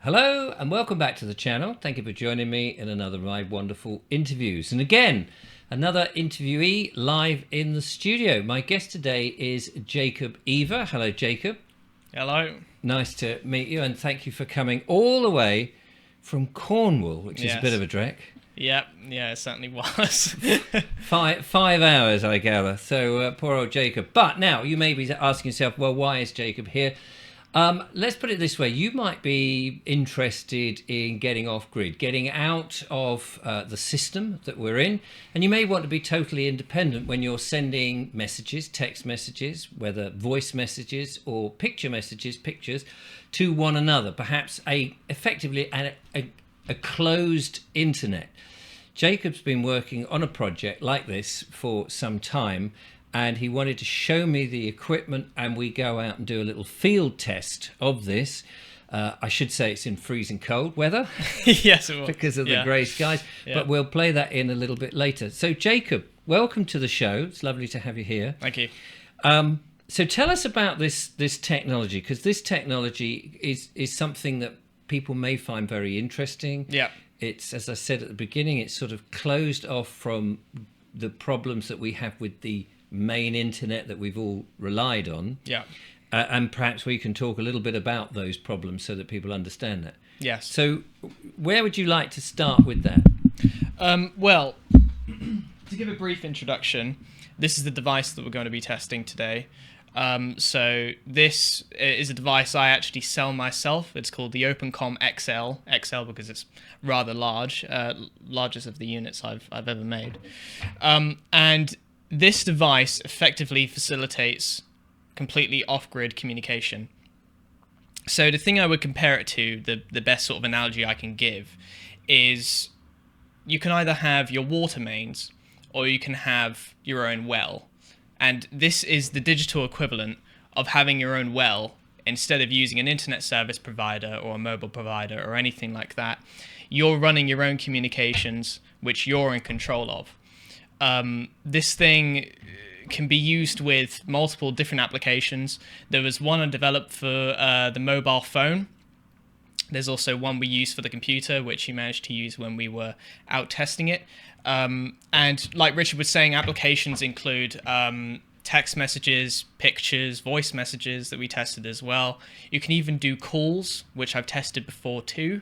Hello and welcome back to the channel. Thank you for joining me in another of my wonderful interviews. And again, another interviewee live in the studio. My guest today is Jacob Eva. Hello, Jacob. Hello. Nice to meet you, and thank you for coming all the way from Cornwall, which is a bit of a trek. Yeah, it certainly was. five hours, I gather. So poor old Jacob. But now you may be asking yourself, well, why is Jacob here? Let's put it this way. You might be interested in getting off grid, getting out of the system that we're in. And you may want to be totally independent when you're sending messages, text messages, whether voice messages or picture messages, pictures, to one another. Perhaps effectively a closed internet. Jacob's been working on a project like this for some time, and he wanted to show me the equipment, and we go out and do a little field test of this. I should say it's in freezing cold weather. Yes, it will. Because of the grey skies. Yeah. But we'll play that in a little bit later. So, Jacob, welcome to the show. It's lovely to have you here. Thank you. So tell us about this technology, because this technology is something that people may find very interesting. Yeah. It's, as I said at the beginning, it's sort of closed off from the problems that we have with the main internet that we've all relied on. Yeah. And perhaps we can talk a little bit about those problems so that people understand that. Yes. So where would you like to start with that? Well, to give a brief introduction, this is the device that we're going to be testing today. So this is a device I actually sell myself. It's called the openCom XL because it's rather large, largest of the units I've ever made. And this device effectively facilitates completely off-grid communication. So the thing I would compare it to, the best sort of analogy I can give, is you can either have your water mains or you can have your own well. And this is the digital equivalent of having your own well instead of using an internet service provider or a mobile provider or anything like that. You're running your own communications, which you're in control of. This thing can be used with multiple different applications. There was one I developed for the mobile phone. There's also one we use for the computer, which you managed to use when we were out testing it. And like Richard was saying, applications include text messages, pictures, voice messages that we tested as well. You can even do calls, which I've tested before too.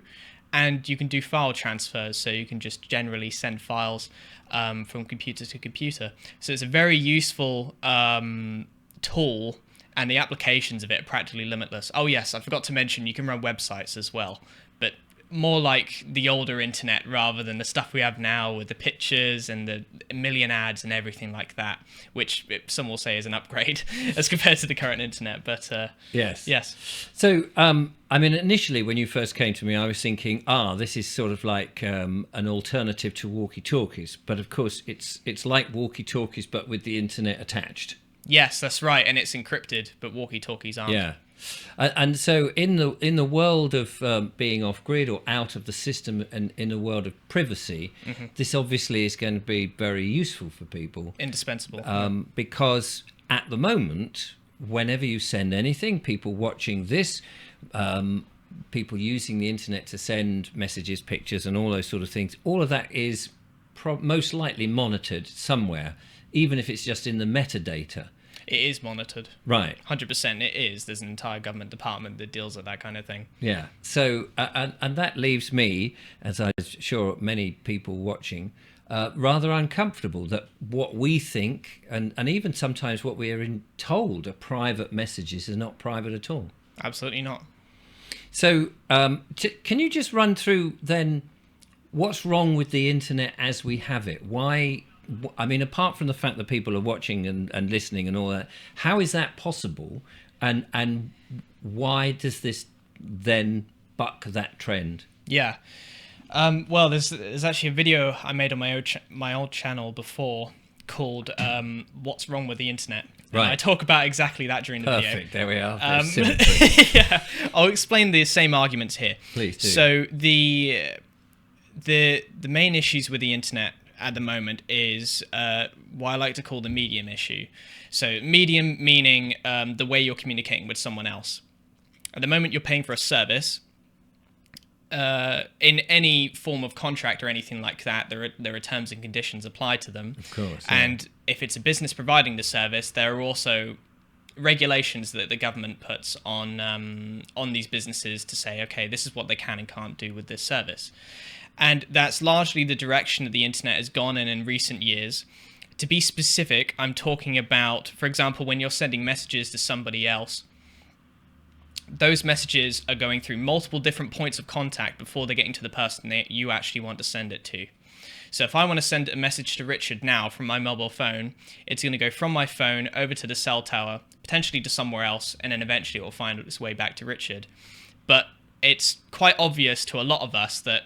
And you can do file transfers, so you can just generally send files from computer to computer. So it's a very useful tool, and the applications of it are practically limitless. Oh yes, I forgot to mention you can run websites as well, but more like the older internet rather than the stuff we have now with the pictures and the million ads and everything like that, which some will say is an upgrade as compared to the current internet. But yes. So I mean, initially when you first came to me, I was thinking, this is sort of like an alternative to walkie-talkies, but of course it's like walkie-talkies but with the internet attached. Yes, that's right, and it's encrypted, but walkie-talkies aren't. Yeah. And so in the world of being off grid or out of the system, and in a world of privacy, this obviously is going to be very useful for people. Indispensable. Because at the moment, whenever you send anything, people watching this, people using the internet to send messages, pictures, and all those sort of things, all of that is most likely monitored somewhere, even if it's just in the metadata. It is monitored. Right. 100% it is. There's an entire government department that deals with that kind of thing. Yeah. So, and that leaves me, as I'm sure many people watching, rather uncomfortable that what we think, and even sometimes what we are told are private messages, are not private at all. Absolutely not. So, can you just run through then what's wrong with the internet as we have it? Why... I mean, apart from the fact that people are watching and listening and all that, how is that possible? And why does this then buck that trend? Yeah. Well, there's actually a video I made on my old channel before called "What's Wrong with the Internet." And right. I talk about exactly that during the video. Perfect. There we are. Yeah. I'll explain the same arguments here. Please do. So the main issues with the internet at the moment is what I like to call the medium issue. So medium meaning the way you're communicating with someone else. At the moment, you're paying for a service, in any form of contract or anything like that, there are terms and conditions applied to them. Of course. And if it's a business providing the service, there are also regulations that the government puts on these businesses to say, okay, this is what they can and can't do with this service. And that's largely the direction that the internet has gone in recent years. To be specific, I'm talking about, for example, when you're sending messages to somebody else, those messages are going through multiple different points of contact before they're getting to the person that you actually want to send it to. So if I want to send a message to Richard now from my mobile phone, it's going to go from my phone over to the cell tower, potentially to somewhere else, and then eventually it will find its way back to Richard. But it's quite obvious to a lot of us that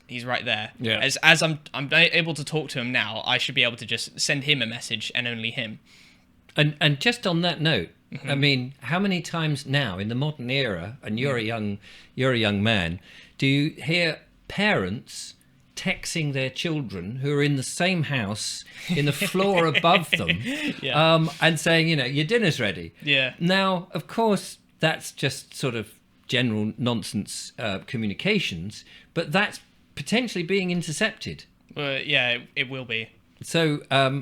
he's right there. Yeah. As I'm able to talk to him now, I should be able to just send him a message and only him. And just on that note, I mean, how many times now in the modern era, and you're a young man, do you hear parents texting their children who are in the same house in the floor above them, and saying, your dinner's ready? Yeah. Now, of course, that's just sort of general nonsense communications, but that's potentially being intercepted. Well, yeah, it will be. So, that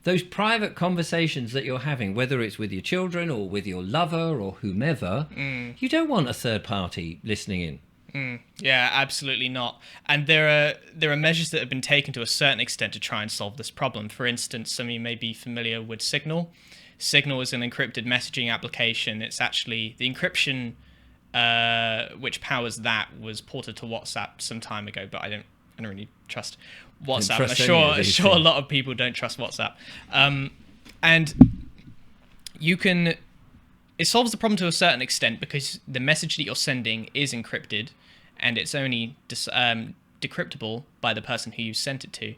those private conversations that you're having, whether it's with your children or with your lover or whomever, you don't want a third party listening in. Yeah, absolutely not. And there are measures that have been taken to a certain extent to try and solve this problem. For instance, some of you may be familiar with Signal. Signal is an encrypted messaging application. It's actually the encryption which powers that was ported to WhatsApp some time ago, but I don't really trust WhatsApp. I'm sure a lot of people don't trust WhatsApp. And it solves the problem to a certain extent because the message that you're sending is encrypted and it's only decryptable by the person who you sent it to.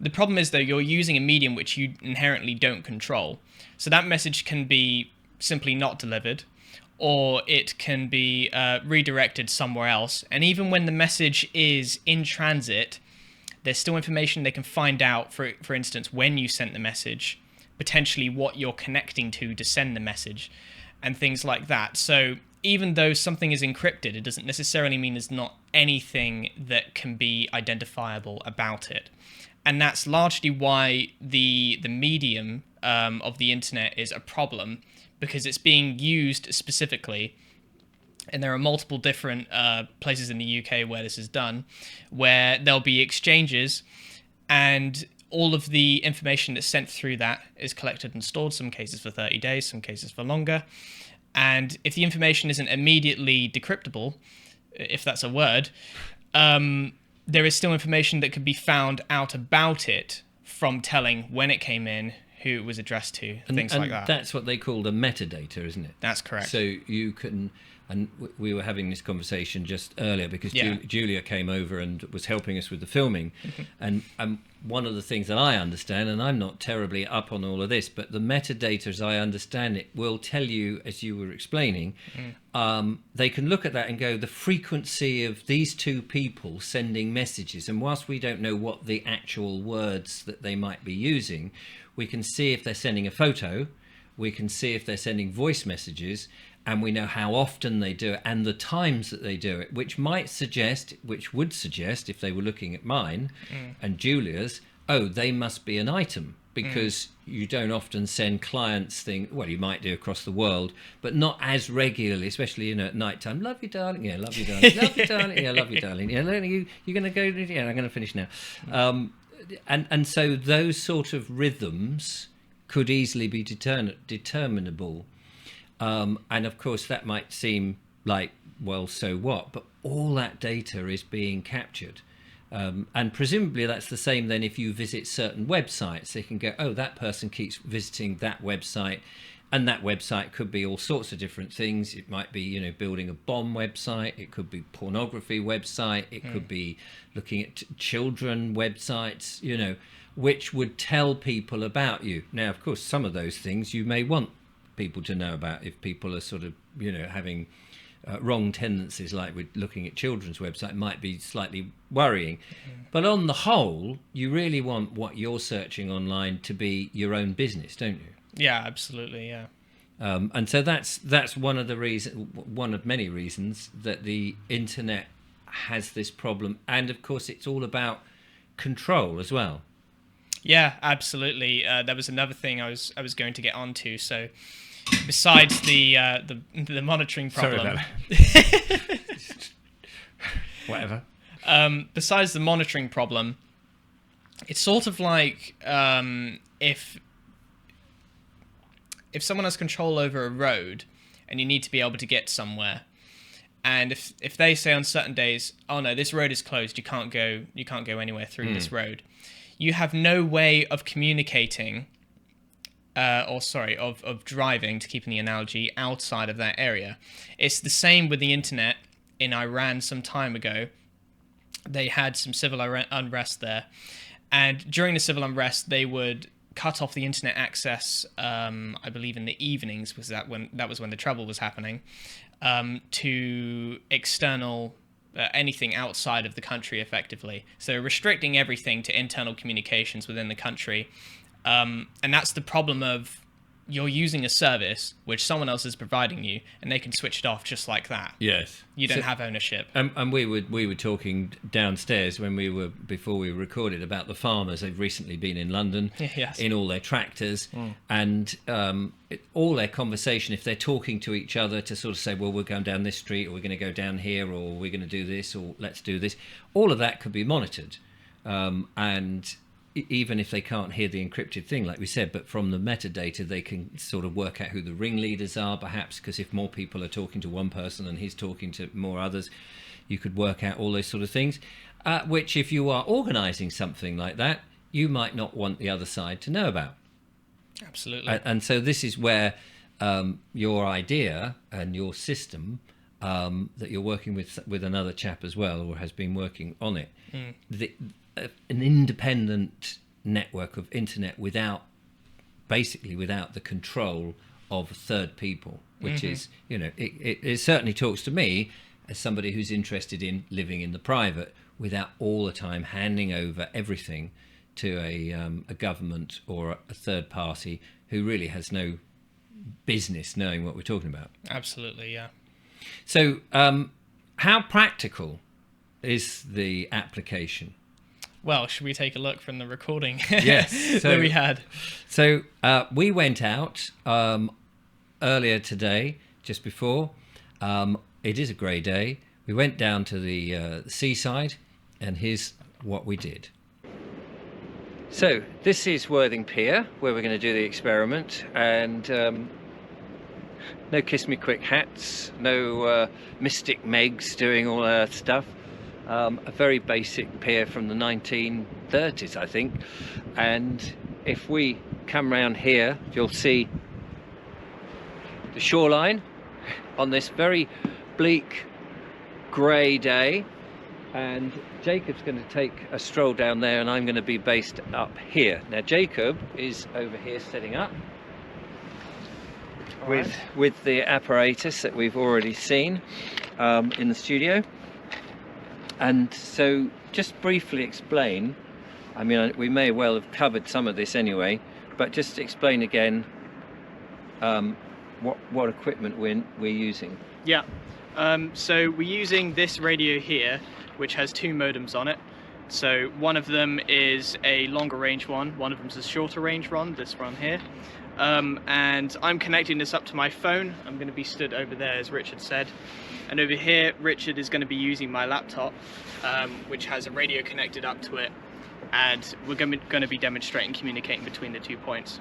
The problem is, though, you're using a medium which you inherently don't control. So that message can be simply not delivered, or it can be redirected somewhere else. And even when the message is in transit, there's still information they can find out, for instance, when you sent the message, potentially what you're connecting to send the message, and things like that. So even though something is encrypted, it doesn't necessarily mean there's not anything that can be identifiable about it. And that's largely why the medium of the internet is a problem, because it's being used specifically. And there are multiple different places in the UK where this is done, where there'll be exchanges and all of the information that's sent through that is collected and stored, some cases for 30 days, some cases for longer. And if the information isn't immediately decryptable, if that's a word, there is still information that could be found out about it from telling when it came in, who it was addressed to, things like that. That's what they call the metadata, isn't it? That's correct. So you can, and we were having this conversation just earlier because Julia came over and was helping us with the filming. And one of the things that I understand, and I'm not terribly up on all of this, but the metadata, as I understand it, will tell you, as you were explaining, they can look at that and go, the frequency of these two people sending messages. And whilst we don't know what the actual words that they might be using, we can see if they're sending a photo, we can see if they're sending voice messages, and we know how often they do it and the times that they do it, which would suggest, if they were looking at mine and Julia's, they must be an item, because you don't often send clients things. Well, you might do across the world, but not as regularly, especially at night time. Love you, darling. Yeah, love you, darling. Love you, darling. Yeah, love you, darling. Yeah, you're going to go. Yeah, I'm going to finish now. And so those sort of rhythms could easily be determinable. And of course, that might seem like, well, so what? But all that data is being captured. And presumably that's the same then if you visit certain websites. They can go, that person keeps visiting that website. And that website could be all sorts of different things. It might be, building a bomb website. It could be pornography website. It could be looking at children websites, which would tell people about you. Now, of course, some of those things you may want people to know about if people are sort of, having wrong tendencies, like with looking at children's website, might be slightly worrying. But on the whole, you really want what you're searching online to be your own business, don't you? Yeah, absolutely, yeah. And so that's one of many reasons that the internet has this problem. And of course, it's all about control as well. Yeah, absolutely. There was another thing I was going to get onto. So, besides the monitoring problem, Sorry about that. Whatever. Besides the monitoring problem, it's sort of like if someone has control over a road and you need to be able to get somewhere, and if they say on certain days, oh no, this road is closed, you can't go anywhere through this road, you have no way of communicating, of driving, to keep in the analogy, outside of that area. It's the same with the internet. In Iran some time ago, they had some civil unrest there, and during the civil unrest they would cut off the internet access, I believe in the evenings that was when the trouble was happening, to external anything outside of the country effectively. So restricting everything to internal communications within the country. And that's the problem of you're using a service which someone else is providing you, and they can switch it off just like that. Yes. You don't have ownership. And we were talking downstairs before we recorded about the farmers. They've recently been in London Yes. in all their tractors, and all their conversation, if they're talking to each other to sort of say, well, we're going down this street, or we're going to go down here, or we're going to do this, or let's do this, all of that could be monitored. And even if they can't hear the encrypted thing, like we said, but from the metadata, they can sort of work out who the ringleaders are, perhaps, because if more people are talking to one person and he's talking to more others, you could work out all those sort of things, which if you are organising something like that, you might not want the other side to know about. Absolutely. And so this is where your idea and your system that you're working with another chap as well, or has been working on it, an independent network of internet without the control of third people, which is, it certainly talks to me as somebody who's interested in living in the private without all the time handing over everything to a government or a third party who really has no business knowing what we're talking about. Absolutely, yeah. So how practical is the application? Well, should we take a look from the recording Yes, that we had? So we went out earlier today, just before. It is a grey day. We went down to the seaside, and here's what we did. So this is Worthing Pier, where we're going to do the experiment, and no Kiss Me Quick hats, no Mystic Megs doing all that stuff. A very basic pier from the 1930s, I think. And if we come round here, you'll see the shoreline on this very bleak grey day. And Jacob's going to take a stroll down there, and I'm going to be based up here. Now Jacob is over here setting up with the apparatus that we've already seen in the studio. And so just briefly explain, I mean, we may well have covered some of this anyway, but just explain again what equipment we're using. Yeah, so we're using this radio here, which has two modems on it. So one of them is a longer range one of them is a shorter range one, this one here. And I'm connecting this up to my phone. I'm going to be stood over there, as Richard said. And over here, Richard is going to be using my laptop, which has a radio connected up to it. And we're going to be demonstrating communicating between the 2 points.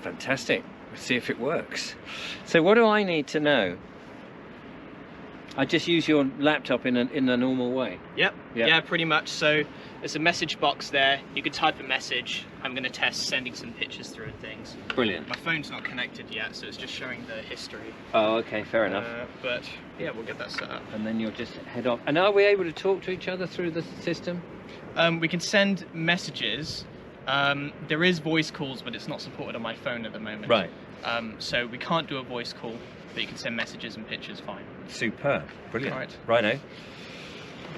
Fantastic. Let's see if it works. So what do I need to know? I just use your laptop in a normal way? Yep. Yeah, pretty much. So there's a message box there. You can type a message. I'm going to test sending some pictures through and things. Brilliant. My phone's not connected yet, so it's just showing the history. Oh, okay, fair enough. But yeah, we'll get that set up. And then you'll just head off. And are we able to talk to each other through the system? We can send messages. There is voice calls, but it's not supported on my phone at the moment. Right. So we can't do a voice call, but you can send messages and pictures fine. Superb. Brilliant. Right. Righto.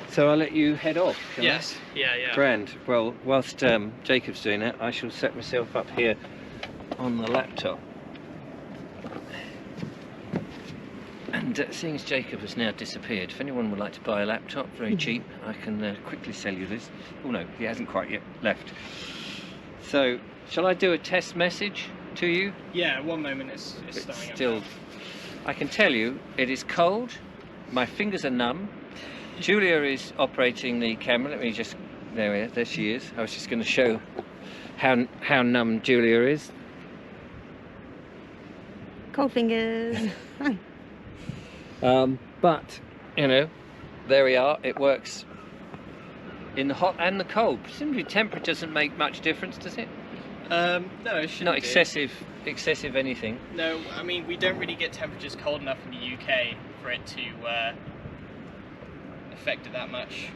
So I'll let you head off. Yes. Yeah. Grand. Well, whilst Jacob's doing that, I shall set myself up here on the laptop. And seeing as Jacob has now disappeared, if anyone would like to buy a laptop very cheap, I can quickly sell you this. Oh no, he hasn't quite yet left. So, shall I do a test message to you? Yeah, one moment, it's starting up Still, now. I can tell you, it is cold, my fingers are numb, Julia is operating the camera. Let me just, there she is. I was just going to show how numb Julia is. Cold fingers. But, you know, there we are. It works in the hot and the cold. Presumably temperature doesn't make much difference, does it? No, it shouldn't. Not excessive anything. No, I mean, we don't really get temperatures cold enough in the UK for it to affect it that much.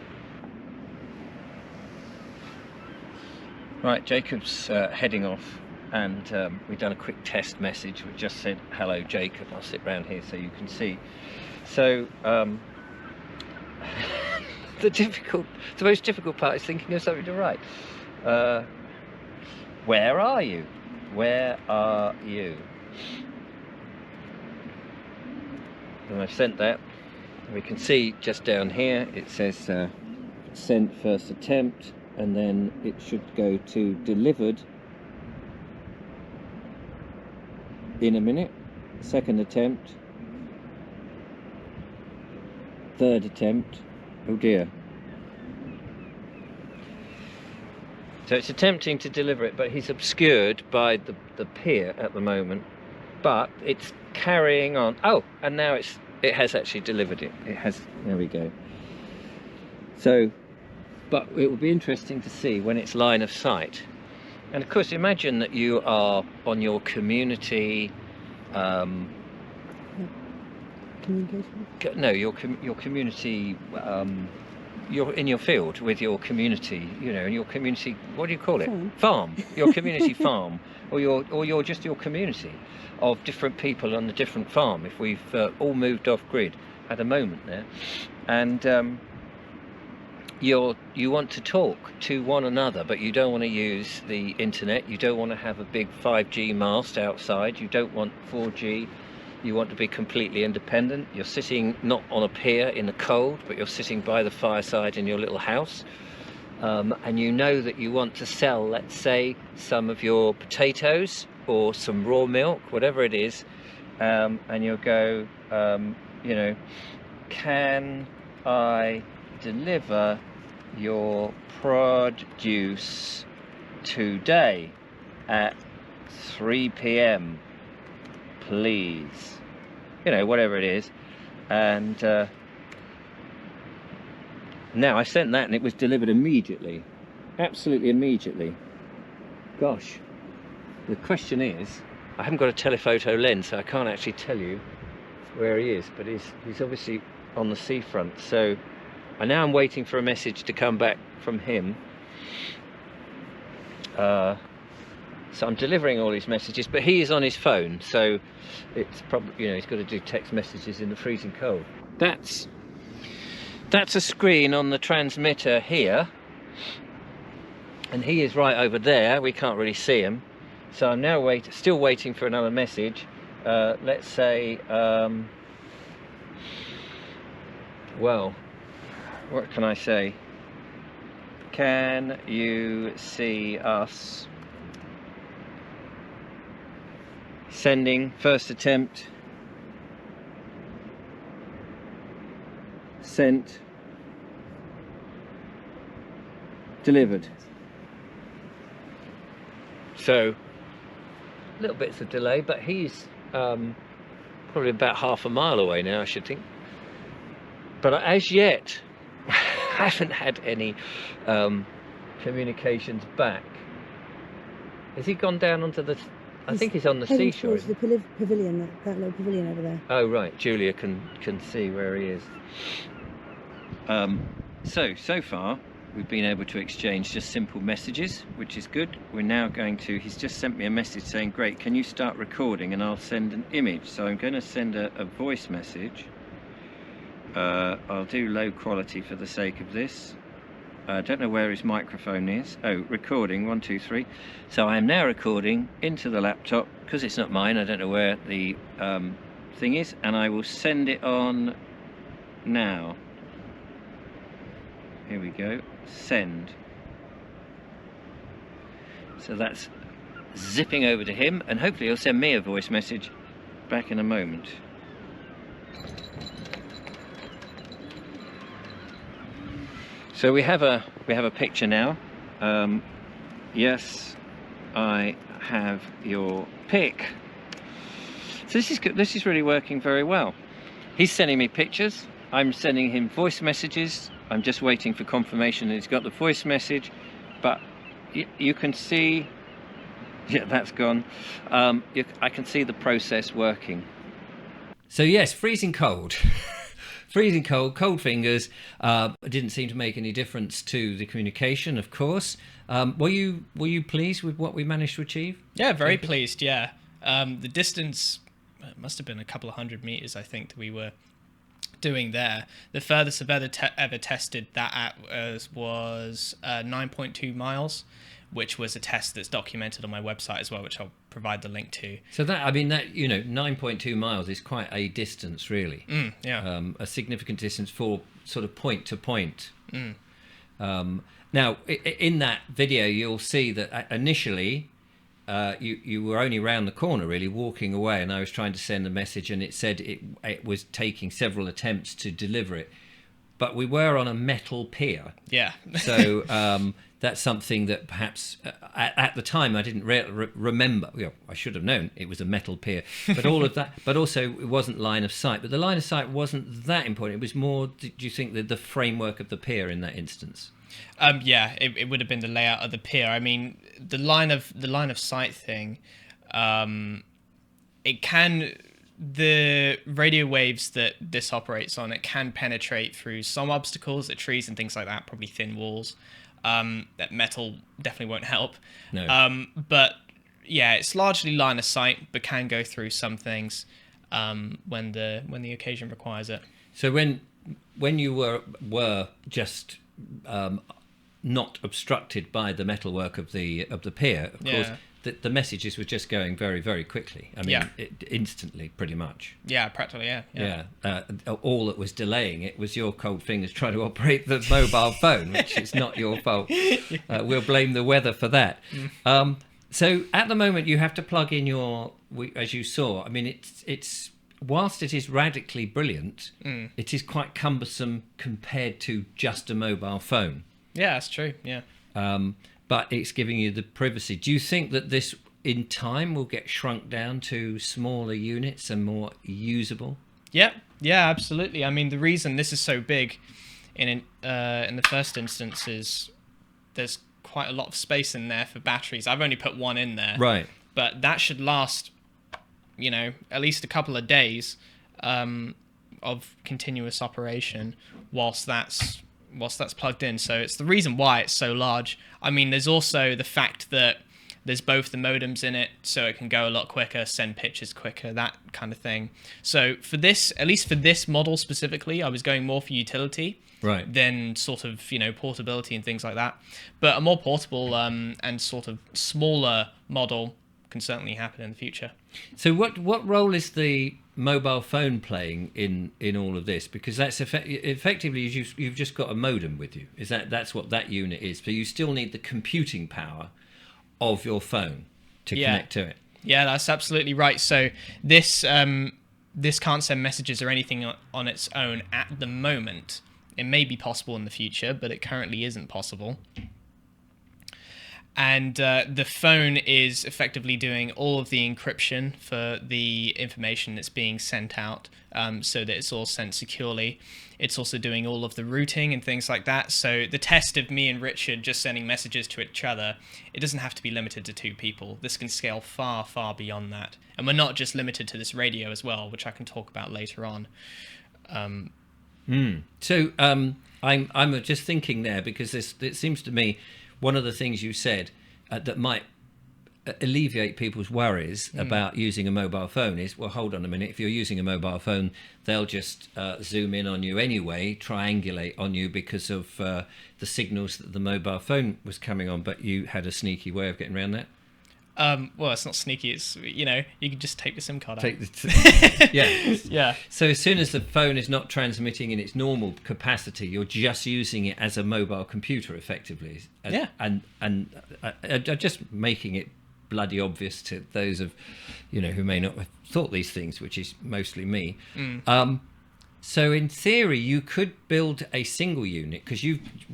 Right, Jacob's heading off, and we've done a quick test message which just said, hello Jacob. I'll sit round here so you can see. So the most difficult part is thinking of something to write. Where are you? Where are you? And I've sent that. We can see just down here it says sent first attempt, and then it should go to delivered in a minute. Second attempt, third attempt. Oh dear. So it's attempting to deliver it, but he's obscured by the pier at the moment, but it's carrying on. Oh, and now it has actually delivered it. It has, there we go. So, but it will be interesting to see when it's line of sight. And of course, imagine that you are on your community, Communication. no, your community, you're in your field with your community, you know, in your community, what do you call it? Farm. Your community farm, or you're just your community of different people on the different farm, if we've all moved off grid at a moment there. And you want to talk to one another, but you don't want to use the internet, you don't want to have a big 5G mast outside, you don't want 4G, you want to be completely independent. You're sitting not on a pier in the cold, but you're sitting by the fireside in your little house, and you know that you want to sell, let's say, some of your potatoes or some raw milk, whatever it is, and you'll go, you know, can I deliver your produce today at 3 p.m. please? You know, whatever it is. And now I sent that and it was delivered immediately, absolutely immediately. Gosh, the question is, I haven't got a telephoto lens, so I can't actually tell you where he is, but he's obviously on the seafront. So now I'm waiting for a message to come back from him. So I'm delivering all these messages, but he is on his phone, so it's probably, you know, he's got to do text messages in the freezing cold. That's a screen on the transmitter here, and he is right over there. We can't really see him, so I'm now still waiting for another message. Let's say, well, what can I say? Can you see us? Sending, first attempt, sent, delivered. So, little bits of delay, but he's probably about half a mile away now, I should think. But as yet, I haven't had any communications back. Has he gone down onto the... I think he's on the seashore. The pavilion, that little pavilion over there. Oh right, Julia can see where he is. So far we've been able to exchange just simple messages, which is good. We're now going to, he's just sent me a message saying, great, can you start recording, and I'll send an image. So I'm going to send a voice message. I'll do low quality for the sake of this. I don't know where his microphone is. Oh, recording, 1, 2, 3. So I am now recording into the laptop, because it's not mine, I don't know where the thing is, and I will send it on now. Here we go, send. So that's zipping over to him, and hopefully he'll send me a voice message back in a moment. So we have a picture now. Yes, I have your pic. So this is good. This is really working very well. He's sending me pictures. I'm sending him voice messages. I'm just waiting for confirmation that he's got the voice message. But you can see, yeah, that's gone. I can see the process working. So yes, freezing cold. Freezing cold, cold fingers. Didn't seem to make any difference to the communication, of course. Were you pleased with what we managed to achieve? Yeah, very pleased. Yeah, the distance must have been a couple of 100 meters, I think, that we were doing there. The furthest I've ever tested that at was 9.2 miles, which was a test that's documented on my website as well, which I'll provide the link to. So that, I mean, that, you know, 9.2 miles is quite a distance, really. Yeah. A significant distance for sort of point to point. Now, in that video, you'll see that initially you were only round the corner, really, walking away, and I was trying to send a message, and it said it was taking several attempts to deliver it. But we were on a metal pier. Yeah. So that's something that perhaps at the time I didn't remember. You know, I should have known it was a metal pier. But all of that, but also it wasn't line of sight. But the line of sight wasn't that important. It was more, do you think, the framework of the pier in that instance? Yeah, it would have been the layout of the pier. I mean, the line of sight thing, it can, the radio waves that this operates on, it can penetrate through some obstacles, the trees and things like that, probably thin walls. That metal definitely won't help. No. But yeah, it's largely line of sight, but can go through some things when the occasion requires it. So when you were just not obstructed by the metalwork of the pier, of course, the messages were just going very, very quickly. I mean, instantly, pretty much. Yeah, practically, yeah. All that was delaying it was your cold fingers trying to operate the mobile phone, which is not your fault. We'll blame the weather for that. So at the moment, you have to plug in as you saw, I mean, it's whilst it is radically brilliant, it is quite cumbersome compared to just a mobile phone. Yeah, that's true, yeah. But it's giving you the privacy. Do you think that this, in time, will get shrunk down to smaller units and more usable? Yeah, absolutely. I mean, the reason this is so big in the first instance is there's quite a lot of space in there for batteries. I've only put one in there. Right. But that should last, you know, at least a couple of days of continuous operation whilst that's plugged in. So it's the reason why it's so large. I mean, there's also the fact that there's both the modems in it, so it can go a lot quicker, send pictures quicker, that kind of thing. So for this, at least for this model specifically, I was going more for utility than sort of, you know, portability and things like that. But a more portable and sort of smaller model can certainly happen in the future. So what role is the mobile phone playing in all of this? Because that's effectively you've just got a modem with you. That's what that unit is? But you still need the computing power of your phone to connect to it. Yeah, that's absolutely right. So this can't send messages or anything on its own at the moment. It may be possible in the future, but it currently isn't possible. And the phone is effectively doing all of the encryption for the information that's being sent out, so that it's all sent securely. It's also doing all of the routing and things like that. So the test of me and Richard just sending messages to each other, it doesn't have to be limited to 2 people. This can scale far, far beyond that. And we're not just limited to this radio as well, which I can talk about later on. So I'm just thinking there, because it seems to me one of the things you said that might alleviate people's worries about using a mobile phone is, well, hold on a minute. If you're using a mobile phone, they'll just zoom in on you anyway, triangulate on you because of the signals that the mobile phone was coming on. But you had a sneaky way of getting around that. Well, it's not sneaky. It's, you can just take the SIM card out. Yeah. Yeah. So as soon as the phone is not transmitting in its normal capacity, you're just using it as a mobile computer, effectively. And just making it bloody obvious to those of, who may not have thought these things, which is mostly me. So in theory, you could build a single unit because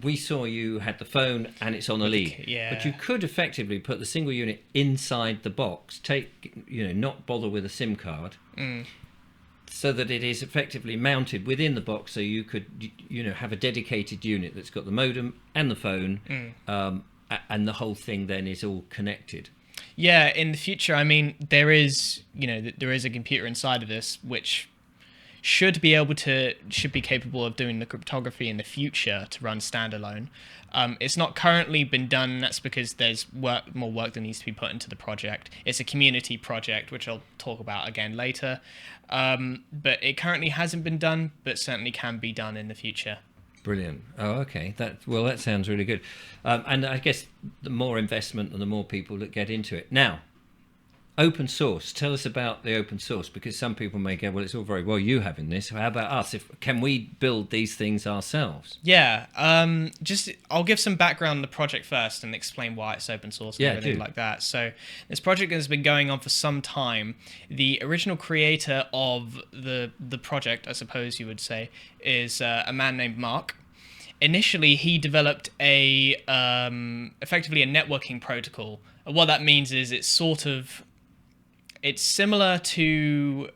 we saw you had the phone and it's on a lead. Yeah. But you could effectively put the single unit inside the box, not bother with a SIM card, so that it is effectively mounted within the box. So you could, have a dedicated unit that's got the modem and the phone, and the whole thing then is all connected. Yeah. In the future, I mean, there is a computer inside of this which should be capable of doing the cryptography in the future to run standalone. It's not currently been done. That's because there's more work that needs to be put into the project. It's a community project, which I'll talk about again later. But it currently hasn't been done, but certainly can be done in the future. Brilliant. Oh, okay. That sounds really good. And I guess the more investment and the more people that get into it. Now, open source. Tell us about the open source, because some people may go, well, it's all very well you having this. How about us? Can we build these things ourselves? Yeah. I'll give some background on the project first and explain why it's open source and everything like that. So this project has been going on for some time. The original creator of the project, I suppose you would say, is a man named Mark. Initially, he developed effectively a networking protocol. What that means is it's similar to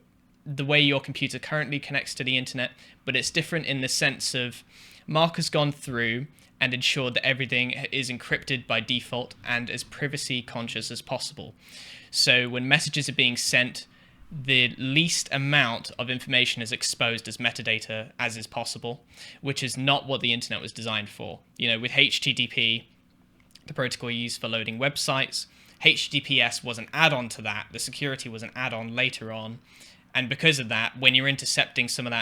the way your computer currently connects to the internet, but it's different in the sense of Mark has gone through and ensured that everything is encrypted by default and as privacy conscious as possible. So when messages are being sent, the least amount of information is exposed as metadata as is possible, which is not what the internet was designed for. With HTTP, the protocol used for loading websites, HTTPS was an add-on to that. The security was an add-on later on. And because of that, when you're intercepting some of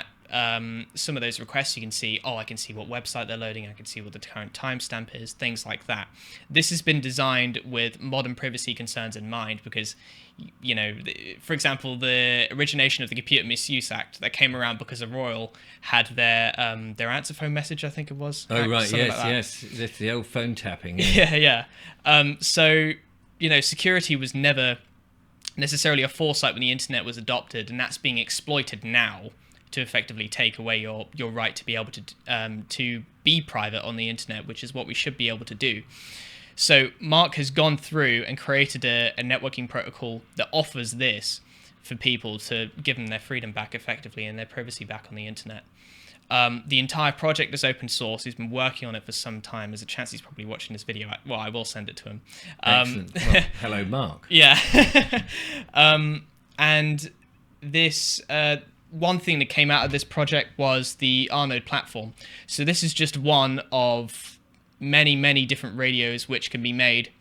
those requests, you can see, I can see what website they're loading. I can see what the current timestamp is, things like that. This has been designed with modern privacy concerns in mind because, for example, the origination of the Computer Misuse Act that came around because of Royal had their answer phone message, I think it was. Oh, right. Yes. It's the old phone tapping. Yeah. So, security was never necessarily a foresight when the internet was adopted, and that's being exploited now to effectively take away your right to be able to be private on the internet, which is what we should be able to do. So Mark has gone through and created a networking protocol that offers this for people to give them their freedom back effectively and their privacy back on the internet. The entire project is open source. He's been working on it for some time. There's a chance he's probably watching this video. Well, I will send it to him. Excellent. Well, hello, Mark. Yeah. And this one thing that came out of this project was the Arnode platform. So this is just one of many, many different radios which can be made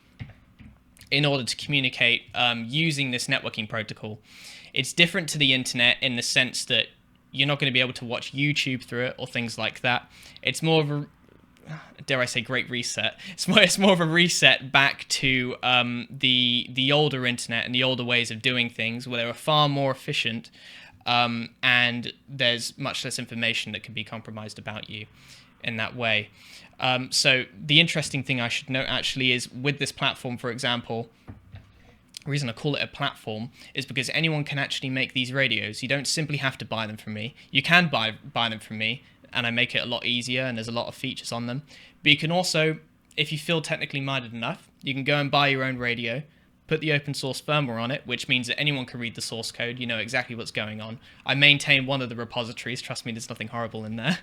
in order to communicate using this networking protocol. It's different to the internet in the sense that you're not going to be able to watch YouTube through it or things like that. It's more of a, dare I say, great reset. It's more of a reset back to the older internet and the older ways of doing things, where they were far more efficient, and there's much less information that can be compromised about you in that way. So the interesting thing I should note actually is with this platform, for example, the reason I call it a platform is because anyone can actually make these radios. You don't simply have to buy them from me. You can buy them from me, and I make it a lot easier, and there's a lot of features on them. But you can also, if you feel technically minded enough, you can go and buy your own radio, put the open source firmware on it, which means that anyone can read the source code. You know exactly what's going on. I maintain one of the repositories. Trust me, there's nothing horrible in there.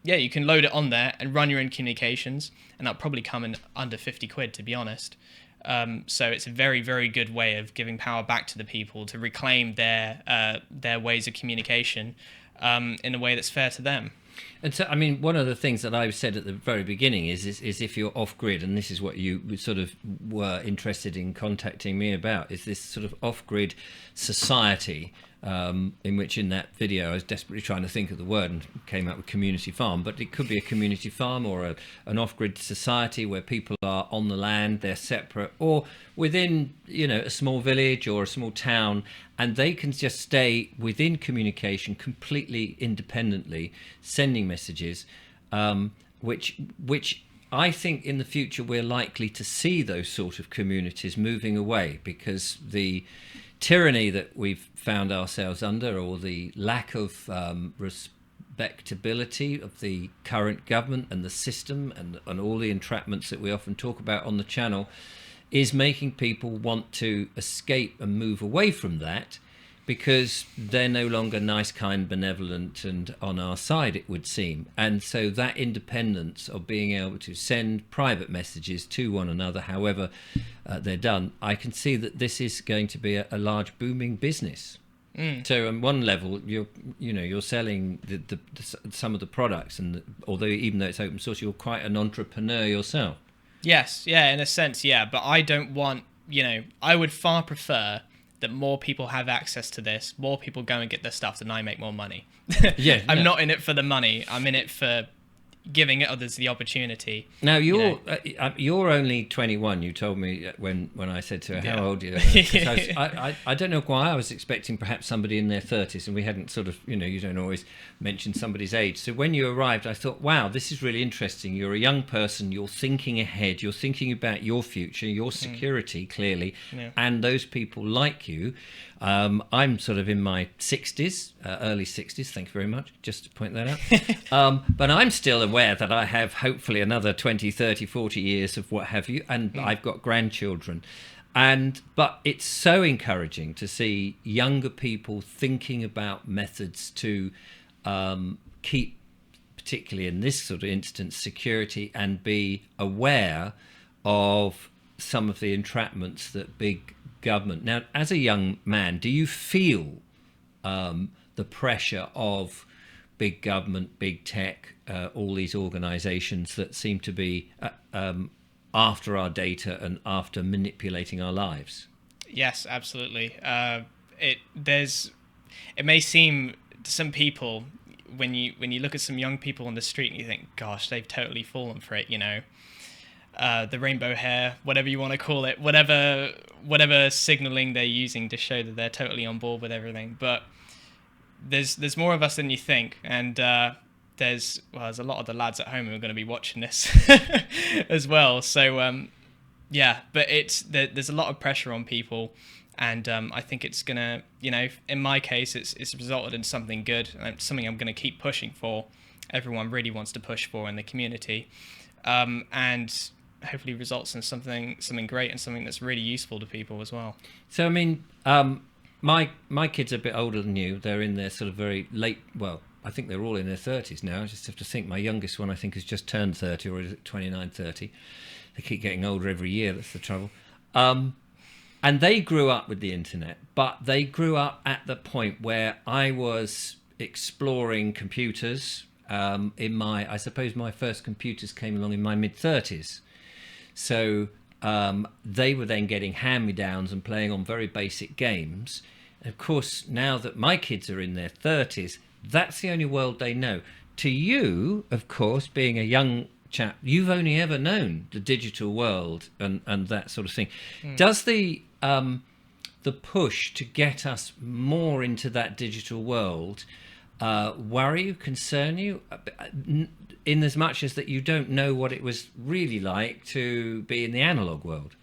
Yeah, you can load it on there and run your own communications, and that'll probably come in under 50 quid, to be honest. So it's a very, very good way of giving power back to the people to reclaim their ways of communication in a way that's fair to them. And so, I mean, one of the things that I said at the very beginning is if you're off grid, and this is what you sort of were interested in contacting me about, is this sort of off grid society, in which in that video I was desperately trying to think of the word and came up with community farm, but it could be a community farm or an off grid society where people are on the land, they're separate, or within, you know, a small village or a small town, and they can just stay within communication completely independently, sending messages, which I think in the future we're likely to see those sort of communities moving away, because the tyranny that we've found ourselves under, or the lack of respectability of the current government and the system, and all the entrapments that we often talk about on the channel, is making people want to escape and move away from that, because they're no longer nice, kind, benevolent and on our side, it would seem. And so that independence of being able to send private messages to one another, however they're done, I can see that this is going to be a large booming business. So on one level, you're selling some of the products, and although even though it's open source, you're quite an entrepreneur yourself. Yes, yeah, in a sense, yeah. But I don't want, I would far prefer that more people have access to this, more people go and get their stuff, than I make more money. Yeah, I'm not in it for the money. I'm in it for giving others the opportunity. Now you're only 21. You told me when I said to her, how old are you? I don't know why I was expecting perhaps somebody in their 30s, and we hadn't sort of, you don't always mention somebody's age. So when you arrived, I thought, wow, this is really interesting. You're a young person, you're thinking ahead, you're thinking about your future, your security, clearly, and those people like you. I'm sort of in my 60s, early 60s, thank you very much, just to point that out. But I'm still aware that I have hopefully another 20, 30, 40 years of what have you, and I've got grandchildren. But it's so encouraging to see younger people thinking about methods to keep, particularly in this sort of instance, security, and be aware of some of the entrapments that big government. Now, as a young man, do you feel the pressure of big government, big tech, all these organizations that seem to be after our data and after manipulating our lives? Yes, absolutely. It may seem to some people, when you look at some young people on the street and you think, gosh, they've totally fallen for it, the rainbow hair, whatever you want to call it, whatever signaling they're using to show that they're totally on board with everything. But there's more of us than you think, and there's a lot of the lads at home who are going to be watching this as well. So but there's a lot of pressure on people, and I think it's gonna, in my case, it's resulted in something good, and something I'm going to keep pushing for. Everyone really wants to push for in the community, and hopefully results in something great and something that's really useful to people as well. So I mean, my kids are a bit older than you. They're in their sort of very late, well, I think they're all in their 30s now. I just have to think. My youngest one, I think, has just turned 30, or is it 29, 30. They keep getting older every year. That's the trouble. And they grew up with the internet, but they grew up at the point where I was exploring computers. I suppose my first computers came along in my mid-30s. So they were then getting hand-me-downs and playing on very basic games. And of course, now that my kids are in their 30s, that's the only world they know. To you, of course, being a young chap, you've only ever known the digital world and that sort of thing. Does the push to get us more into that digital world worry you, concern you, in as much as that you don't know what it was really like to be in the analog world?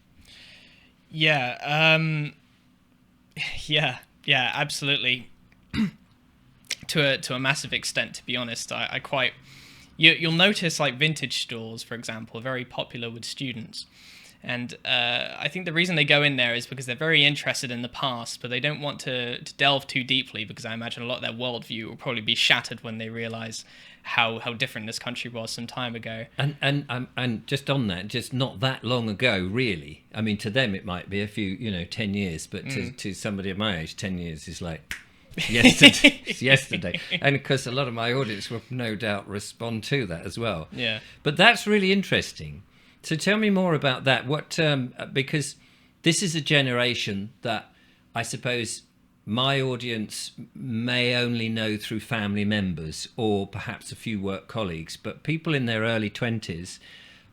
Yeah, absolutely. To a massive extent, to be honest, I quite. You'll notice, like, vintage stores, for example, are very popular with students. And I think the reason they go in there is because they're very interested in the past, but they don't want to delve too deeply, because I imagine a lot of their worldview will probably be shattered when they realise how different this country was some time ago. And just on that, just not that long ago, really. I mean, to them it might be a few, 10 years, but to somebody of my age, 10 years is like yesterday. It's yesterday. And of course, a lot of my audience will no doubt respond to that as well. Yeah. But that's really interesting. So tell me more about that. What because this is a generation that I suppose my audience may only know through family members or perhaps a few work colleagues, but people in their early 20s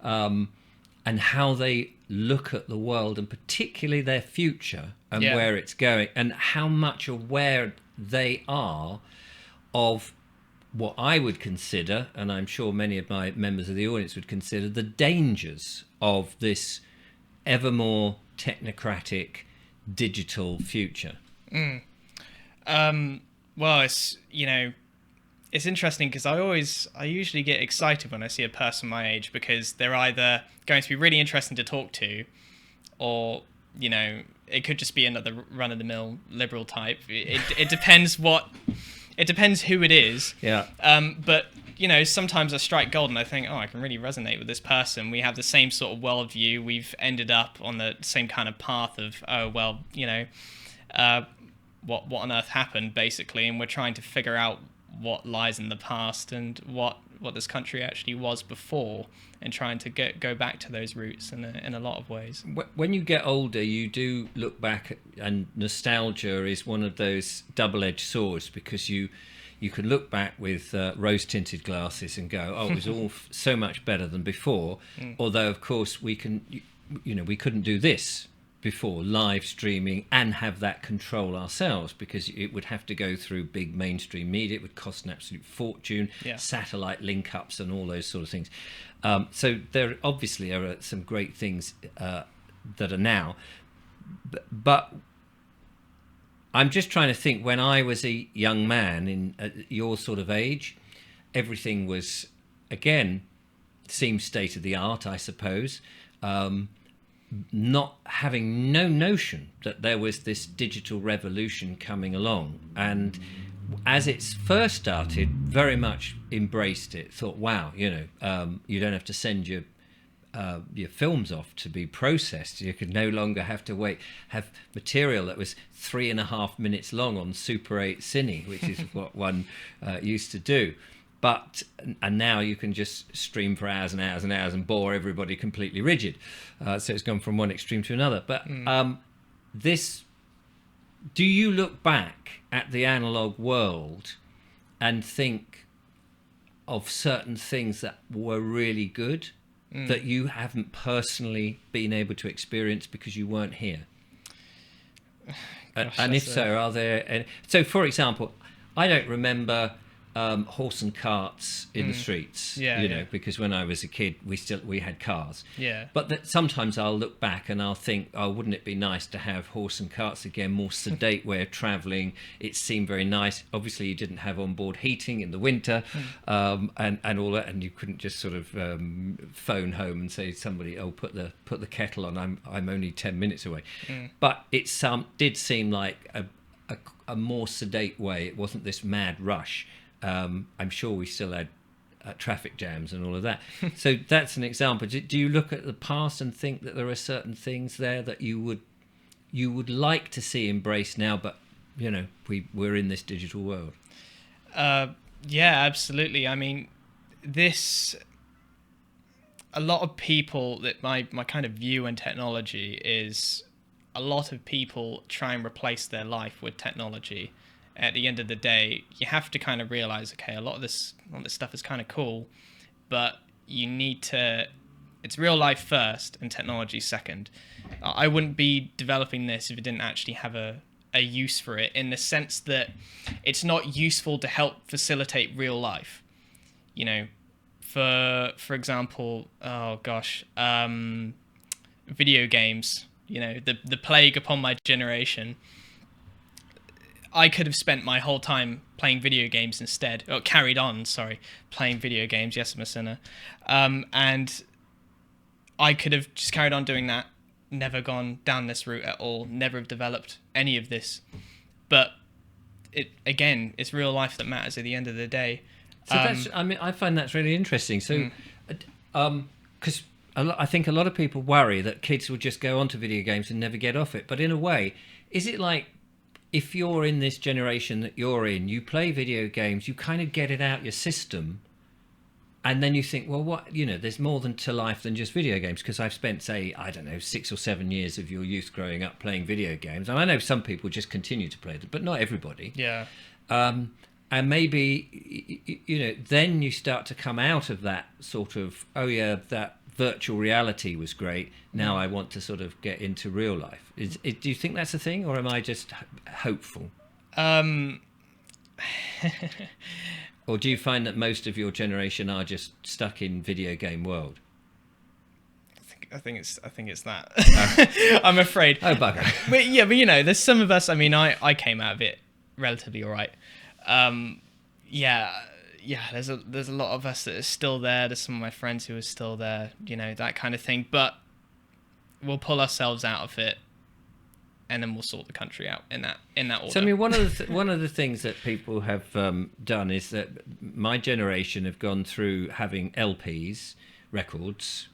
and how they look at the world and particularly their future and where it's going and how much aware they are of what I would consider, and I'm sure many of my members of the audience would consider, the dangers of this ever more technocratic digital future. Well, it's it's interesting because I usually get excited when I see a person my age because they're either going to be really interesting to talk to, or it could just be another run-of-the-mill liberal type. It depends it depends who it is. Yeah. But sometimes I strike gold and I think, oh, I can really resonate with this person. We have the same sort of worldview. We've ended up on the same kind of path of, oh well, what on earth happened basically, and we're trying to figure out what lies in the past and what this country actually was before, and trying to go back to those roots in a lot of ways. When you get older, you do look back, and nostalgia is one of those double-edged swords, because you can look back with rose-tinted glasses and go, oh, it was all so much better than before. Although, of course, we couldn't do this before, live streaming, and have that control ourselves, because it would have to go through big mainstream media. It would cost an absolute fortune, satellite link-ups and all those sort of things. So there obviously are some great things that are now. But I'm just trying to think, when I was a young man in your sort of age, everything was, again, seemed state-of-the-art, I suppose. Not having no notion that there was this digital revolution coming along, and as it's first started, very much embraced it. Thought, wow, you don't have to send your films off to be processed. You could no longer have to have material that was 3.5 minutes long on Super 8 Cine, which is what one used to do. And now you can just stream for hours and hours and hours and bore everybody completely rigid. So it's gone from one extreme to another. But do you look back at the analog world and think of certain things that were really good that you haven't personally been able to experience because you weren't here? Gosh, and if so, are there any? So, for example, I don't remember horse and carts in the streets, because when I was a kid we had cars, but sometimes I'll look back and I'll think, oh, wouldn't it be nice to have horse and carts again, more sedate way of traveling. It seemed very nice. Obviously you didn't have onboard heating in the winter, and all that, and you couldn't just sort of phone home and say to somebody, oh, put the kettle on, I'm only 10 minutes away. But it did seem like a more sedate way. It wasn't this mad rush. I'm sure we still had traffic jams and all of that. So that's an example. Do you look at the past and think that there are certain things there that you would like to see embraced now, but we're in this digital world? Yeah, absolutely. I mean, a lot of people, that my kind of view on technology is, a lot of people try and replace their life with technology. At the end of the day, you have to kind of realize, okay, a lot of this stuff is kind of cool, but you need to, it's real life first and technology second. I wouldn't be developing this if it didn't actually have a use for it, in the sense that it's not useful to help facilitate real life. For example, video games, the plague upon my generation. I could have spent my whole time playing video games instead, or carried on, playing video games. Yes, I'm a sinner. And I could have just carried on doing that, never gone down this route at all, never have developed any of this. But it's real life that matters at the end of the day. So I find that's really interesting. So, because I think a lot of people worry that kids will just go onto video games and never get off it. But in a way, is it like if you're in this generation that you're in, you play video games, you kind of get it out your system. And then you think, well, what, there's more to life than just video games, because I've spent, say, I don't know, 6 or 7 years of your youth growing up playing video games. And I know some people just continue to play them, but not everybody. Yeah. And maybe, then you start to come out of that sort of, oh yeah, that virtual reality was great. Now I want to sort of get into real life. Do you think that's a thing, or am I just hopeful? Or do you find that most of your generation are just stuck in video game world? I think it's that. I'm afraid. Oh, bugger. But there's some of us. I mean, I came out of it relatively all right. There's a lot of us that are still there. There's some of my friends who are still there. That kind of thing. But we'll pull ourselves out of it, and then we'll sort the country out in that order. So I mean, one of the things that people have done is that my generation have gone through having LPs, records.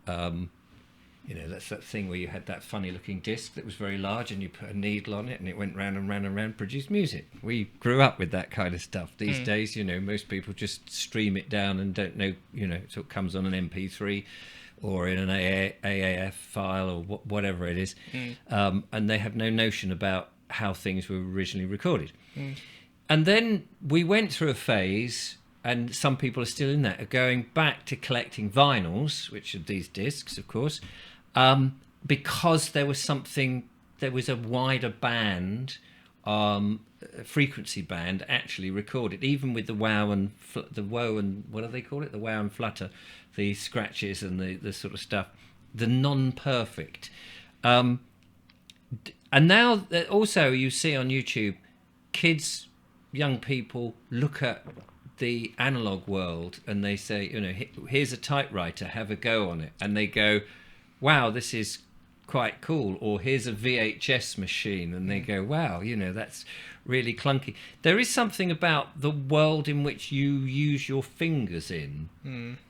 That's that thing where you had that funny-looking disc that was very large, and you put a needle on it, and it went round and round and round, produced music. We grew up with that kind of stuff. These days, most people just stream it down and don't know, so it comes on an MP3 or in an AAF file or whatever it is, and they have no notion about how things were originally recorded. And then we went through a phase, and some people are still in that, of going back to collecting vinyls, which are these discs, of course, because there was a wider band, frequency band actually recorded, even with the wow and what do they call it? The wow and flutter, the scratches and the sort of stuff, the non-perfect. And now also you see on YouTube, kids, young people look at the analog world and they say, here's a typewriter, have a go on it. And they go, wow, this is quite cool. Or here's a VHS machine. And they go, wow, that's really clunky. There is something about the world in which you use your fingers in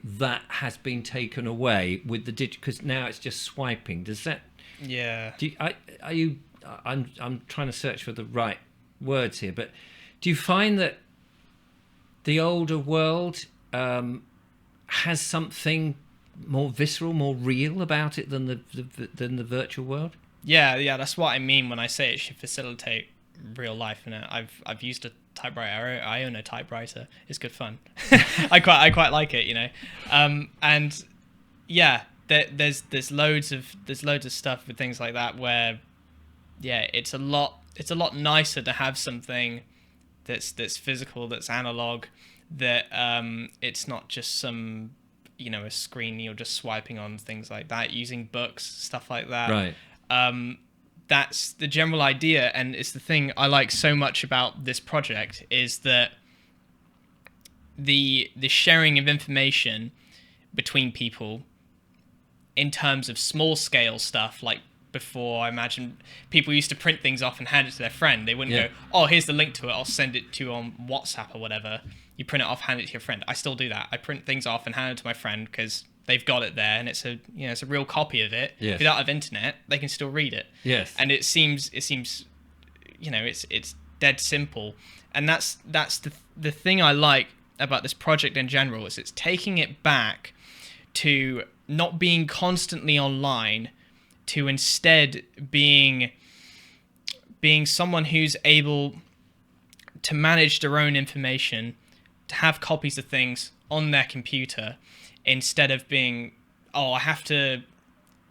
that has been taken away with the digital, because now it's just swiping. Does that? Yeah. I'm trying to search for the right words here, but do you find that the older world has something more visceral, more real about it than the virtual world? Yeah, that's what I mean when I say it should facilitate real life. And I've used a typewriter. I own a typewriter. It's good fun. I quite like it, and yeah, there's loads of stuff with things like that where, yeah, it's a lot nicer to have something that's physical, that's analog, that it's not just some a screen you're just swiping on, things like that, using books, stuff like that. Right. That's the general idea, and it's the thing I like so much about this project, is that the sharing of information between people in terms of small scale stuff. Like before, I imagine people used to print things off and hand it to their friend. They wouldn't go, oh, here's the link to it, I'll send it to you on WhatsApp or whatever. You print it off, hand it to your friend. I still do that. I print things off and hand it to my friend because they've got it there, and it's a real copy of it. Yes. If it's out of internet, they can still read it. Yes. And it seems it's dead simple, and that's the thing I like about this project in general, is it's taking it back to not being constantly online, to instead being someone who's able to manage their own information, to have copies of things on their computer, instead of being, I have to,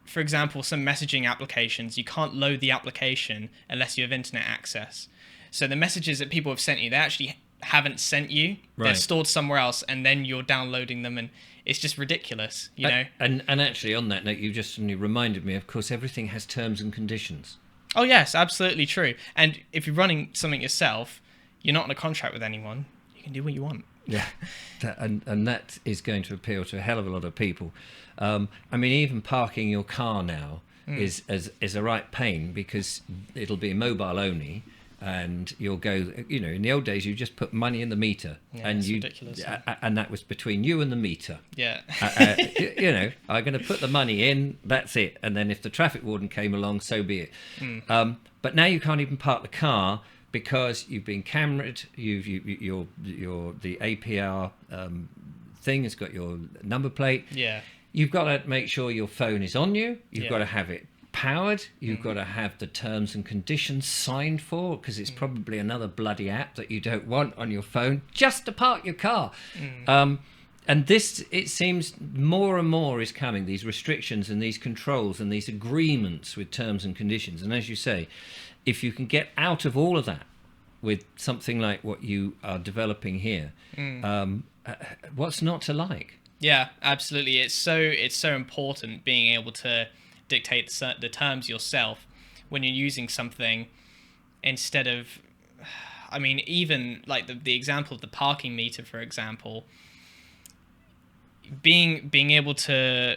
for example, some messaging applications, you can't load the application unless you have internet access. So the messages that people have sent you, they actually haven't sent you. Right. They're stored somewhere else, and then you're downloading them, and it's just ridiculous, know? And actually, on that note, you just suddenly reminded me, of course, everything has terms and conditions. Oh, yes, absolutely true. And if you're running something yourself, you're not in a contract with anyone. You can do what you want. Yeah, and that is going to appeal to a hell of a lot of people. I mean, even parking your car now is a right pain, because it'll be mobile only, and you'll go. In the old days, you just put money in the meter, and ridiculous. And that was between you and the meter. Yeah. I'm going to put the money in. That's it. And then if the traffic warden came along, so be it. But now you can't even park the car because you've been cameraed. The APR thing has got your number plate. Yeah. You've got to make sure your phone is on you. You've Yeah. got to have it powered. You've got to have the terms and conditions signed for, because it's probably another bloody app that you don't want on your phone just to park your car. And this, it seems, more and more is coming, these restrictions and these controls and these agreements with terms and conditions. And as you say, if you can get out of all of that with something like what you are developing here, what's not to like? Yeah, absolutely. It's so important being able to dictate the terms yourself when you're using something, instead of, I mean, even like the example of the parking meter, for example, being able to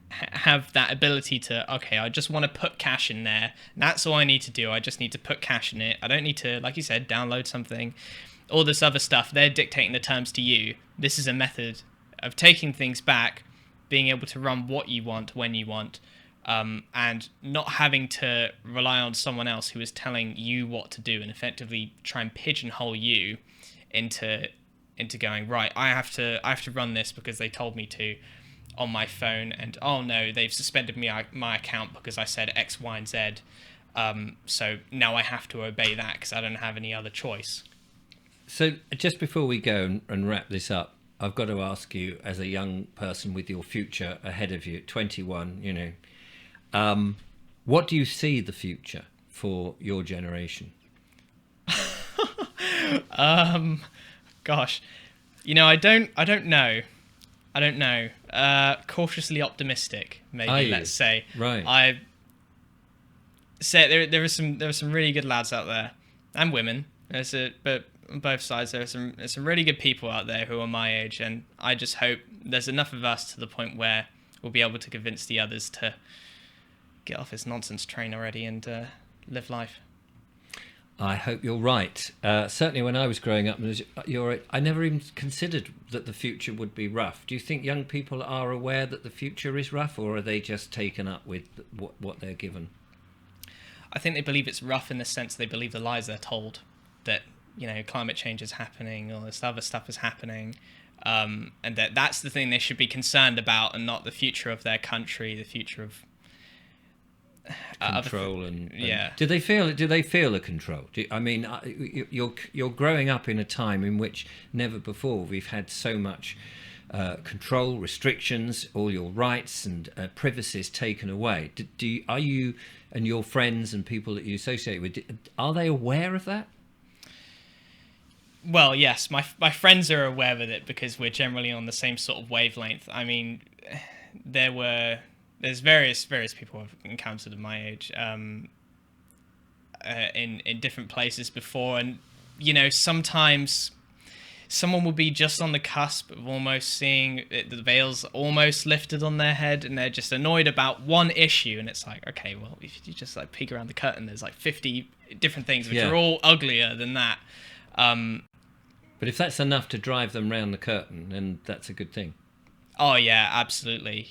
have that ability to, okay, I just want to put cash in there. That's all I need to do. I just need to put cash in it. I don't need to, like you said, download something. All this other stuff, they're dictating the terms to you. This is a method of taking things back, being able to run what you want, when you want, and not having to rely on someone else who is telling you what to do and effectively try and pigeonhole you into going, right, I have to run this because they told me to on my phone, and oh no, they've suspended my account because I said X, Y, and Z. So now I have to obey that because I don't have any other choice. So just before we go and wrap this up, I've got to ask you, as a young person with your future ahead of you, 21, what do you see the future for your generation? Gosh, I don't know. Cautiously optimistic, maybe. Let's say. Right. I say there are some really good lads out there, and women. But on both sides, there's some really good people out there who are my age, and I just hope there's enough of us to the point where we'll be able to convince the others to get off this nonsense train already and live life. I hope you're right. Certainly when I was growing up, I never even considered that the future would be rough. Do you think young people are aware that the future is rough, or are they just taken up with what they're given? I think they believe it's rough in the sense they believe the lies they're told, that climate change is happening, all this other stuff is happening, and that's the thing they should be concerned about, and not the future of their country, the future of control and yeah. Do they feel the control? You're growing up in a time in which never before we've had so much control, restrictions, all your rights and privacies taken away. Are you and your friends and people that you associate with, are they aware of that? Well, yes, my friends are aware of it because we're generally on the same sort of wavelength. I mean, there's various people I've encountered at my age in different places before, and sometimes someone will be just on the cusp of almost seeing the veils almost lifted on their head, and they're just annoyed about one issue, and it's like, okay, well, if you just like peek around the curtain, there's like 50 different things which are all uglier than that. But if that's enough to drive them round the curtain, then that's a good thing. Oh yeah, absolutely.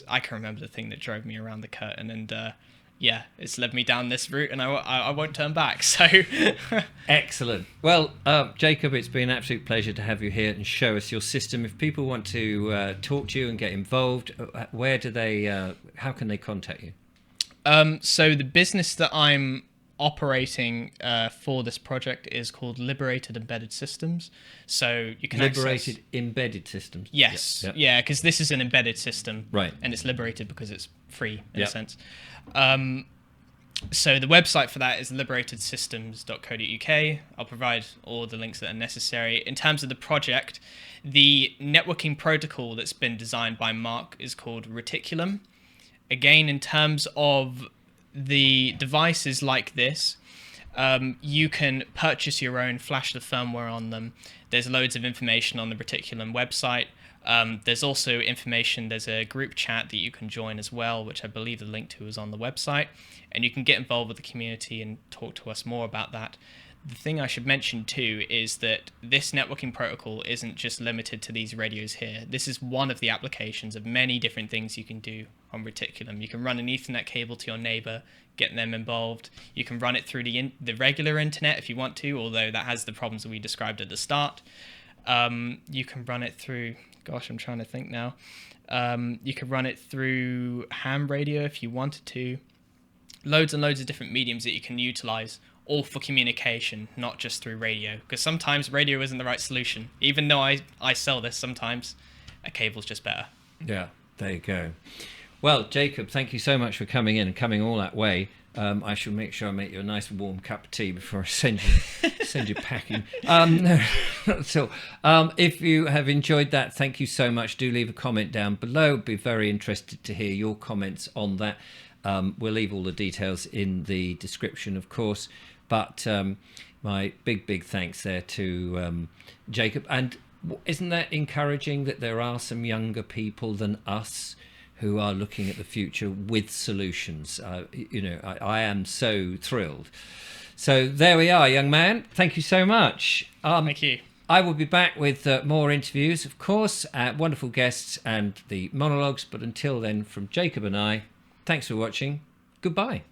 I can remember the thing that drove me around the curtain, and it's led me down this route, and I won't turn back. So excellent. Well, Jacob, it's been an absolute pleasure to have you here and show us your system. If people want to talk to you and get involved, how can they contact you? So the business that I'm operating for this project is called Liberated Embedded Systems. So you can Liberated Embedded Systems. Yes, yep. Yeah, because this is an embedded system, right? And it's liberated because it's free in a sense. So the website for that is liberatedsystems.co.uk. I'll provide all the links that are necessary. In terms of the project, the networking protocol that's been designed by Mark is called Reticulum. Again, in terms of the devices like this, you can purchase your own, flash the firmware on them. There's loads of information on the Reticulum website. There's also information, there's a group chat that you can join as well, which I believe the link to is on the website, and you can get involved with the community and talk to us more about that. the thing I should mention too is that this networking protocol isn't just limited to these radios here. This is one of the applications of many different things you can do on Reticulum. You can run an Ethernet cable to your neighbor, get them involved. You can run it through the regular internet if you want to, although that has the problems that we described at the start. You can run it through, gosh, I'm trying to think now. You can run it through ham radio if you wanted to. Loads and loads of different mediums that you can utilize, all for communication, not just through radio. Because sometimes radio isn't the right solution. Even though I sell this, sometimes a cable's just better. Yeah, there you go. Well, Jacob, thank you so much for coming in and coming all that way. I shall make sure I make you a nice warm cup of tea before I send you packing. No, not at all. If you have enjoyed that, thank you so much. Do leave a comment down below. Be very interested to hear your comments on that. We'll leave all the details in the description, of course. But my big thanks there to Jacob. And isn't that encouraging that there are some younger people than us who are looking at the future with solutions? I am so thrilled. So there we are, young man. Thank you so much. Thank you. I will be back with more interviews, of course, wonderful guests and the monologues. But until then, from Jacob and I, thanks for watching. Goodbye.